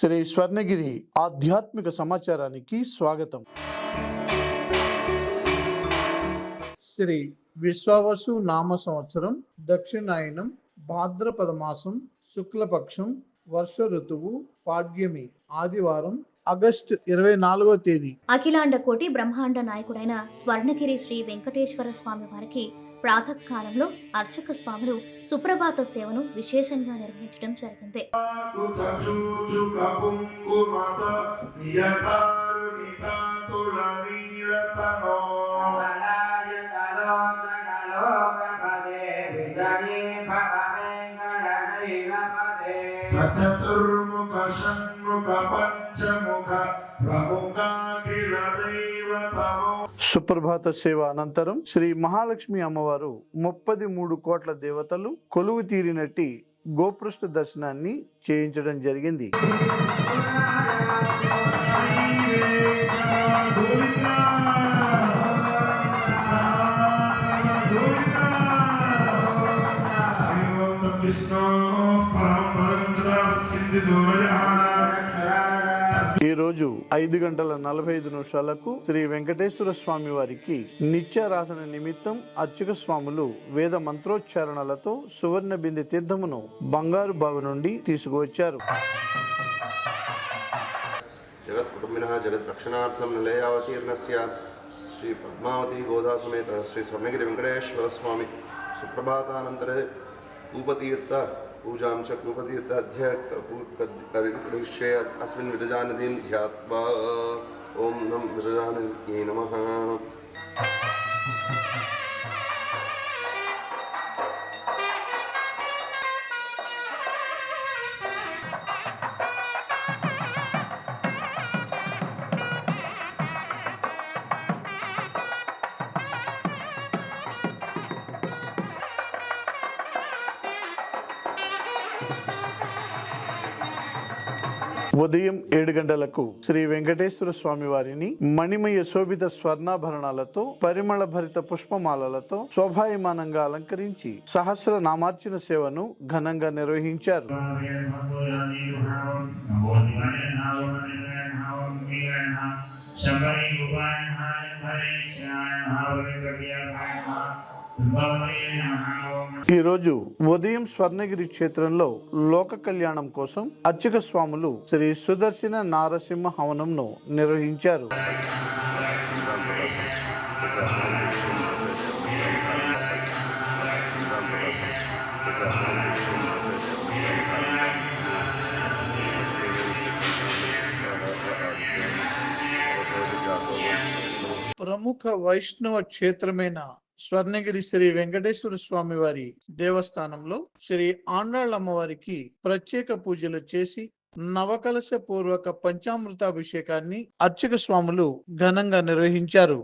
శ్రీ స్వర్ణగిరి ఆధ్యాత్మిక సమాచారానికి స్వాగతం. శ్రీ విశ్వావసు నామ సంవత్సరం దక్షిణాయనం భాద్రపద మాసం శుక్లపక్షం వర్ష ఋతువు పాడ్యమి ఆదివారం ఆగస్టు 24వ తేదీ. అఖిలాండ కోటి బ్రహ్మాండ నాయకుడైన స్వర్ణగిరి శ్రీ వెంకటేశ్వర స్వామి వారికి ప్రాతకాలంలో అర్చక స్వాములు సుప్రభాత సేవను విశేషంగా నిర్వహించడం జరిగింది. సచతుర్ముఖ షణ్ముఖ పంచముఖ ప్రముఖాఖిల దైవతమో. సుప్రభాత సేవ అనంతరం శ్రీ మహాలక్ష్మి అమ్మవారు 33 కోట్ల దేవతలు కొలువు తీరినట్టి గోపృష్ఠ దర్శనాన్ని చేయించడం జరిగింది. ఈ రోజు 5:45 శ్రీ వెంకటేశ్వర స్వామి వారికి నిత్యారాసన నిమిత్తం అర్చక స్వాములు వేద మంత్రోచ్చారణలతో సువర్ణ బిందె తీర్థమును బంగారు బావి నుండి తీసుకువచ్చారు. జగత్ కుటుంబినః జగత్ రక్షణార్థం నిలయావతీర్ణస్య శ్రీ పద్మావతి గోదా సమేత శ్రీ స్వర్ణగిరి వెంకటేశ్వర స్వామి సుప్రభాతానంతరే కూపతీర్థ పూజాం చ కూపతీర్థ అధ్యక్షే అస్మిన్ విరజానదీం ధ్యాత్వా ఓం నమః విరజానదే నమః. ఉదయం 7 గంటలకు శ్రీ వెంకటేశ్వర స్వామి వారిని మణిమయ శోభిత స్వర్ణాభరణాలతో పరిమళ భరిత పుష్పమాలలతో శోభాయమానంగా అలంకరించి సహస్ర నామార్చన సేవను ఘనంగా నిర్వహించారు. ఈ రోజు ఉదయం స్వర్ణగిరి క్షేత్రంలో లోక కళ్యాణం కోసం అర్చక స్వాములు శ్రీ సుదర్శన నారసింహ హవనంను నిర్వహించారు. ప్రముఖ వైష్ణవ క్షేత్రమైన స్వర్ణగిరి శ్రీ వెంకటేశ్వర స్వామి వారి దేవస్థానంలో శ్రీ ఆండాళ్ళ అమ్మవారికి ప్రత్యేక పూజలు చేసి నవకలశ పూర్వక పంచామృతాభిషేకాన్ని అర్చక స్వాములు ఘనంగా నిర్వహించారు.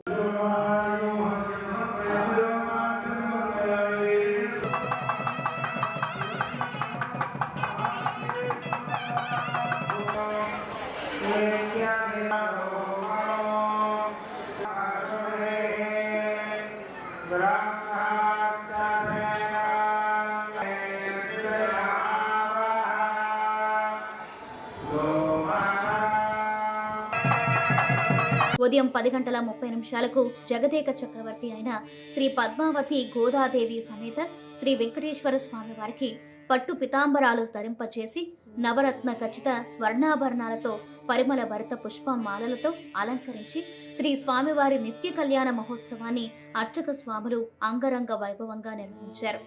ఉదయం 10:30 జగదేక చక్రవర్తి అయిన శ్రీ పద్మావతి గోదాదేవి సమేత శ్రీ వెంకటేశ్వర స్వామి వారికి పట్టు పితాంబరాలు ధరింపచేసి నవరత్న ఖచ్చిత స్వర్ణాభరణాలతో పరిమళ భరిత పుష్పమాలలతో అలంకరించి శ్రీ స్వామివారి నిత్య కళ్యాణ మహోత్సవాన్ని అర్చక స్వాములు అంగరంగ వైభవంగా నిర్వహించారు.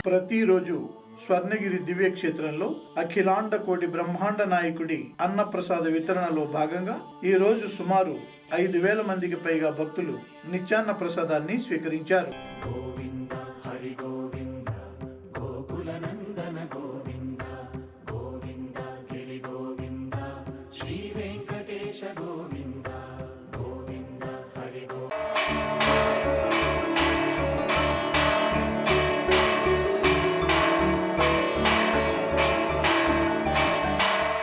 ప్రతిరోజు స్వర్ణగిరి దివ్యక్షేత్రంలో అఖిలాండ కోటి బ్రహ్మాండ నాయకుడి అన్నప్రసాద వితరణలో భాగంగా ఈ రోజు సుమారు 5,000 మందికి పైగా భక్తులు నిత్యాన్న ప్రసాదాన్ని స్వీకరించారు.